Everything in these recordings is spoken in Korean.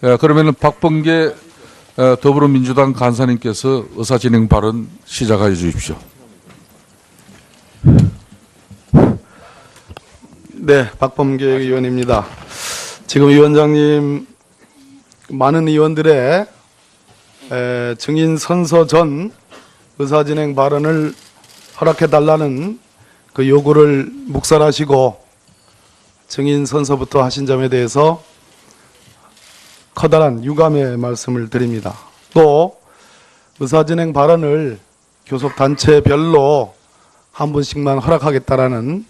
그러면은 박범계 더불어민주당 간사님께서 의사진행 발언 시작하여 주십시오. 네, 박범계 의원입니다. 지금 위원장님 많은 의원들의 증인 선서 전 의사진행 발언을 허락해달라는 그 요구를 묵살하시고 증인 선서부터 하신 점에 대해서 커다란 유감의 말씀을 드립니다. 또 의사진행 발언을 교섭단체별로 한 분씩만 허락하겠다라는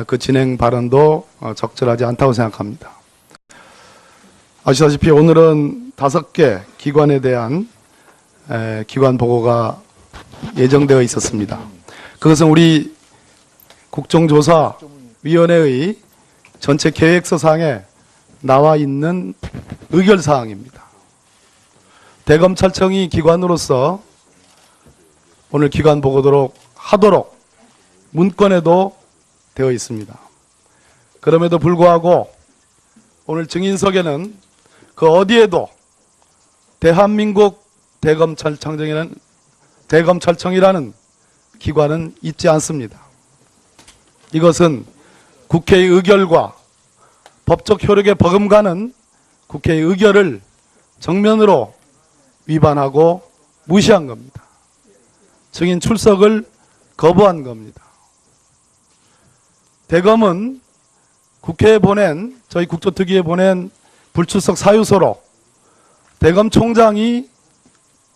그 진행 발언도 적절하지 않다고 생각합니다. 아시다시피 오늘은 5개 기관에 대한 기관 보고가 예정되어 있었습니다. 그것은 우리 국정조사위원회의 전체 계획서상에 나와 있는 의결사항입니다. 대검찰청이 기관으로서 오늘 기관 보고도록 하도록 문건에도 되어 있습니다. 그럼에도 불구하고 오늘 증인석에는 그 어디에도 대한민국 대검찰청이라는 기관은 있지 않습니다. 이것은 국회의 의결과 법적 효력에 버금가는 국회의 의결을 정면으로 위반하고 무시한 겁니다. 증인 출석을 거부한 겁니다. 대검은 국회에 보낸, 저희 국조특위에 보낸 불출석 사유서로 대검 총장이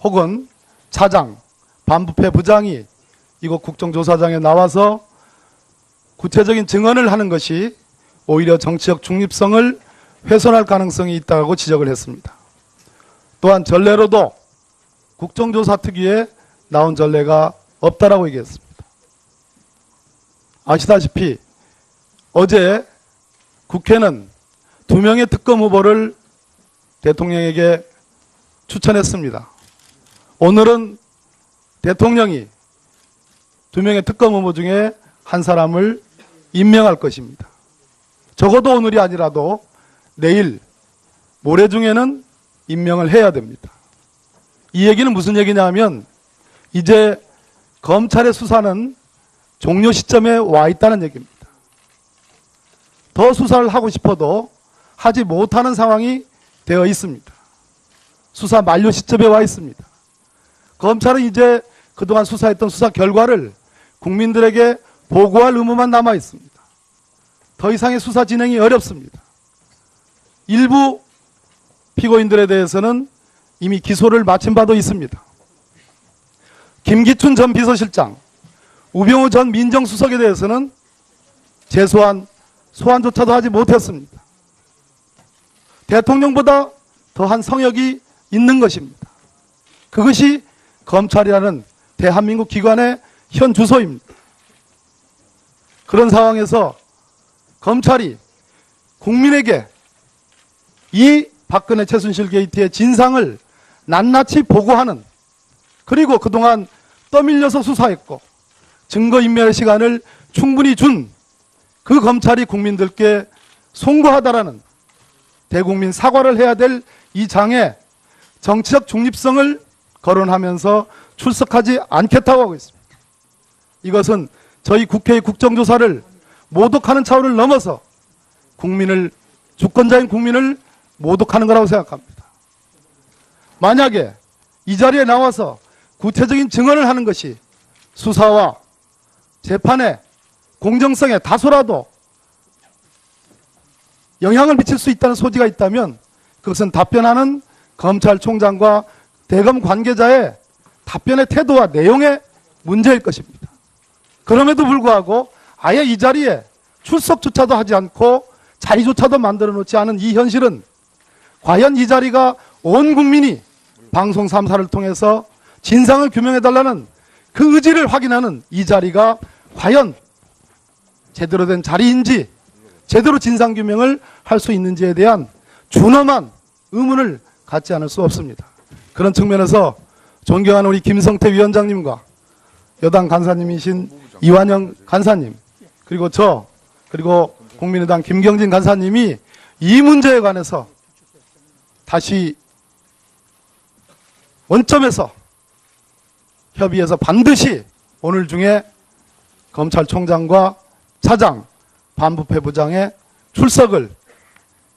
혹은 차장, 반부패 부장이 이곳 국정조사장에 나와서 구체적인 증언을 하는 것이 오히려 정치적 중립성을 훼손할 가능성이 있다고 지적을 했습니다. 또한 전례로도 국정조사특위에 나온 전례가 없다라고 얘기했습니다. 아시다시피 어제 국회는 2명의 특검 후보를 대통령에게 추천했습니다. 오늘은 대통령이 2명의 특검 후보 중에 한 사람을 임명할 것입니다. 적어도 오늘이 아니라도 내일, 모레 중에는 임명을 해야 됩니다. 이 얘기는 무슨 얘기냐면 이제 검찰의 수사는 종료 시점에 와 있다는 얘기입니다. 더 수사를 하고 싶어도 하지 못하는 상황이 되어 있습니다. 수사 만료 시점에 와 있습니다. 검찰은 이제 그동안 수사했던 수사 결과를 국민들에게 보고할 의무만 남아 있습니다. 더 이상의 수사 진행이 어렵습니다. 일부 피고인들에 대해서는 이미 기소를 마친 바도 있습니다. 김기춘 전 비서실장, 우병우 전 민정수석에 대해서는 소환조차도 하지 못했습니다. 대통령보다 더한 성역이 있는 것입니다. 그것이 검찰이라는 대한민국 기관의 현 주소입니다. 그런 상황에서 검찰이 국민에게 이 박근혜 최순실 게이트의 진상을 낱낱이 보고하는, 그리고 그동안 떠밀려서 수사했고 증거인멸의 시간을 충분히 준 그 검찰이 국민들께 송구하다라는 대국민 사과를 해야 될 이 장에 정치적 중립성을 거론하면서 출석하지 않겠다고 하고 있습니다. 이것은 저희 국회의 국정조사를 모독하는 차원을 넘어서 주권자인 국민을 모독하는 거라고 생각합니다. 만약에 이 자리에 나와서 구체적인 증언을 하는 것이 수사와 재판의 공정성에 다소라도 영향을 미칠 수 있다는 소지가 있다면 그것은 답변하는 검찰총장과 대검 관계자의 답변의 태도와 내용의 문제일 것입니다. 그럼에도 불구하고 아예 이 자리에 출석조차도 하지 않고 자리조차도 만들어 놓지 않은 이 현실은 과연 이 자리가 온 국민이 방송 3사를 통해서 진상을 규명해달라는 그 의지를 확인하는 이 자리가 과연 제대로 된 자리인지, 제대로 진상규명을 할 수 있는지에 대한 준엄한 의문을 갖지 않을 수 없습니다. 그런 측면에서 존경하는 우리 김성태 위원장님과 여당 간사님이신 이완영 간사님, 그리고 그리고 국민의당 김경진 간사님이 이 문제에 관해서 다시 원점에서 협의해서 반드시 오늘 중에 검찰총장과 차장, 반부패부장의 출석을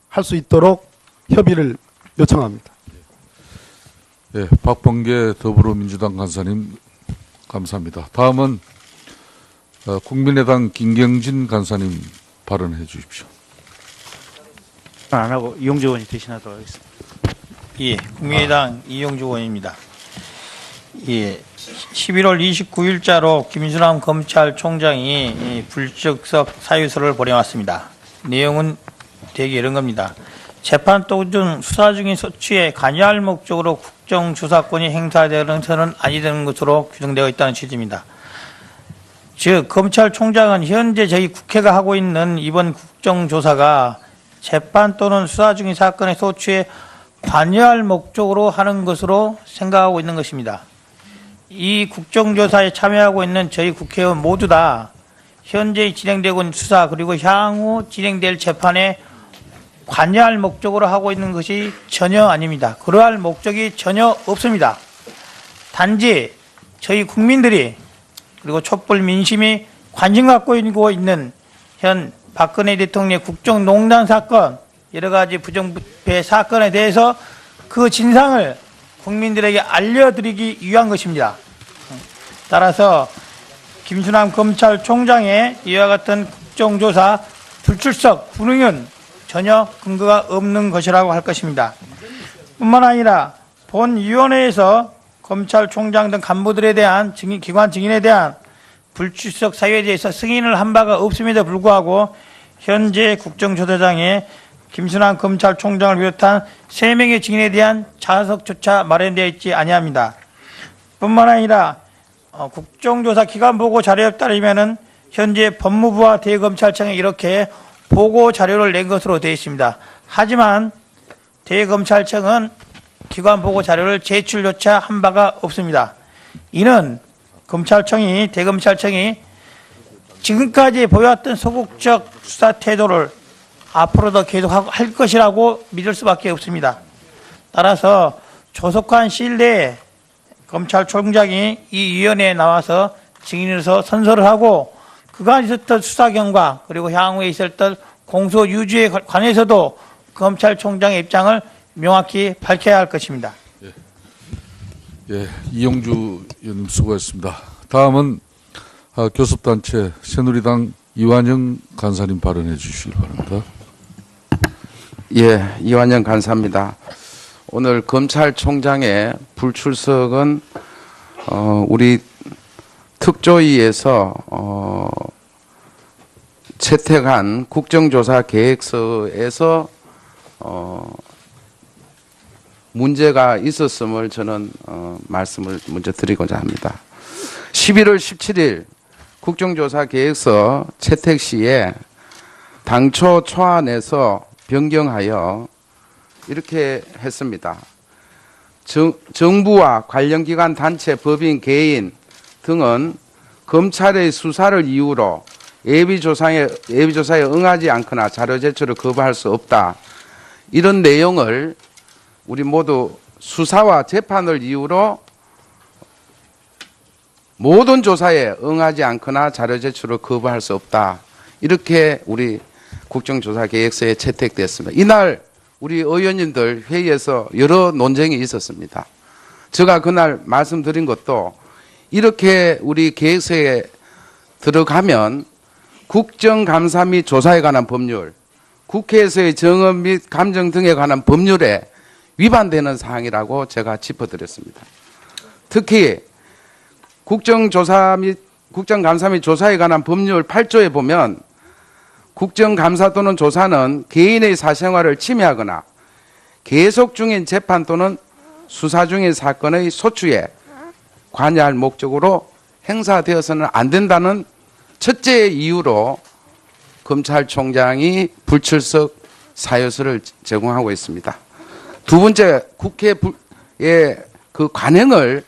할 수 있도록 협의를 요청합니다. 예, 박범계 더불어민주당 간사님 감사합니다. 다음은 국민의당 김경진 간사님 발언해 주십시오. 안 하고 이용주 의원이 대신하도록 하겠습니다. 예, 국민의당 이용주 의원입니다. 예, 11월 29일자로 김수남 검찰총장이 불적석 사유서를 보내왔습니다. 내용은 대개 이런 겁니다. 재판 또는 수사 중인 소추에 관여할 목적으로 국정조사권이 행사되는 것은 아니 되는 것으로 규정되어 있다는 취지입니다. 즉 검찰총장은 현재 저희 국회가 하고 있는 이번 국정조사가 재판 또는 수사 중인 사건의 소추에 관여할 목적으로 하는 것으로 생각하고 있는 것입니다. 이 국정조사에 참여하고 있는 저희 국회의원 모두 다 현재 진행되고 있는 수사 그리고 향후 진행될 재판에 관여할 목적으로 하고 있는 것이 전혀 아닙니다. 그러할 목적이 전혀 없습니다. 단지 저희 국민들이 그리고 촛불 민심이 관심 갖고 있는 현 박근혜 대통령의 국정농단 사건 여러 가지 부정부패 사건에 대해서 그 진상을 국민들에게 알려드리기 위한 것입니다. 따라서 김수남 검찰총장의 이와 같은 국정조사 불출석 불응은 전혀 근거가 없는 것이라고 할 것입니다. 뿐만 아니라 본위원회에서 검찰총장 등 간부들에 대한 기관 증인에 대한 불출석 사유에 대해서 승인을 한 바가 없음에도 불구하고 현재 국정조사장에 김수남 검찰총장을 비롯한 3명의 증인에 대한 자석조차 마련되어 있지 아니합니다. 뿐만 아니라 국정조사 기관보고 자료에 따르면 현재 법무부와 대검찰청에 이렇게 보고 자료를 낸 것으로 되어 있습니다. 하지만 대검찰청은 기관 보고 자료를 제출조차 한 바가 없습니다. 이는 대검찰청이 지금까지 보여왔던 소극적 수사 태도를 앞으로도 계속할 것이라고 믿을 수밖에 없습니다. 따라서 조속한 시일 내에 검찰총장이 이 위원회에 나와서 증인으로서 선서를 하고 그간 있었던 수사 경과 그리고 향후에 있었던 공소 유지에 관해서도 검찰총장의 입장을 명확히 밝혀야 할 것입니다. 예, 이용주 의원님 수고했습니다. 다음은 교섭단체 새누리당 이완영 간사님 발언해 주시기 바랍니다. 예, 이완영 간사입니다. 오늘 검찰총장의 불출석은 우리 특조위에서 채택한 국정조사 계획서에서 문제가 있었음을 저는 말씀을 먼저 드리고자 합니다. 11월 17일 국정조사 계획서 채택 시에 당초 초안에서 변경하여 이렇게 했습니다. 정부와 관련 기관, 단체, 법인, 개인 등은 검찰의 수사를 이유로 예비조사에 응하지 않거나 자료 제출을 거부할 수 없다. 이런 내용을 우리 모두 수사와 재판을 이유로 모든 조사에 응하지 않거나 자료 제출을 거부할 수 없다. 이렇게 우리 국정조사 계획서에 채택됐습니다. 이날 우리 의원님들 회의에서 여러 논쟁이 있었습니다. 제가 그날 말씀드린 것도 이렇게 우리 계획서에 들어가면 국정감사 및 조사에 관한 법률, 국회에서의 정언 및 감정 등에 관한 법률에 위반되는 사항이라고 제가 짚어드렸습니다. 특히 국정조사 및 국정감사 및 조사에 관한 법률 8조에 보면 국정감사 또는 조사는 개인의 사생활을 침해하거나 계속 중인 재판 또는 수사 중인 사건의 소추에 관여할 목적으로 행사되어서는 안 된다는 첫째 이유로 검찰총장이 불출석 사유서를 제공하고 있습니다. 두 번째, 국회의 그 관행을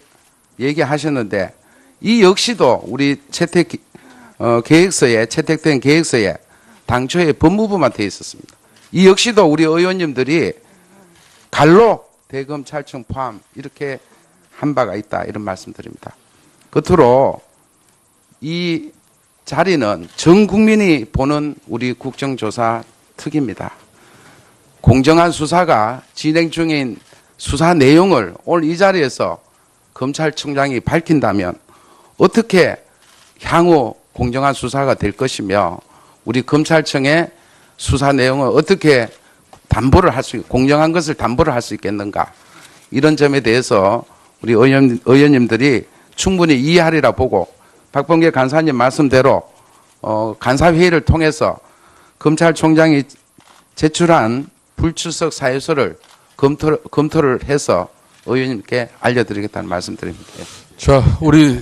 얘기하셨는데 이 역시도 우리 채택된 계획서에 당초에 법무부만 돼 있었습니다. 이 역시도 우리 의원님들이 갈로 대검찰청 포함 이렇게 한 바가 있다 이런 말씀드립니다. 끝으로 이 자리는 전 국민이 보는 우리 국정조사 특입니다. 공정한 수사가 진행 중인 수사 내용을 오늘 이 자리에서 검찰청장이 밝힌다면 어떻게 향후 공정한 수사가 될 것이며 우리 검찰청의 수사 내용을 어떻게 담보를 할 수, 공정한 것을 담보를 할 수 있겠는가. 이런 점에 대해서 우리 의원님들이 충분히 이해하리라 보고 박범계 간사님 말씀대로 간사회의를 통해서 검찰총장이 제출한 불출석 사유서를 검토를 해서 의원님께 알려드리겠다는 말씀드립니다. 자, 우리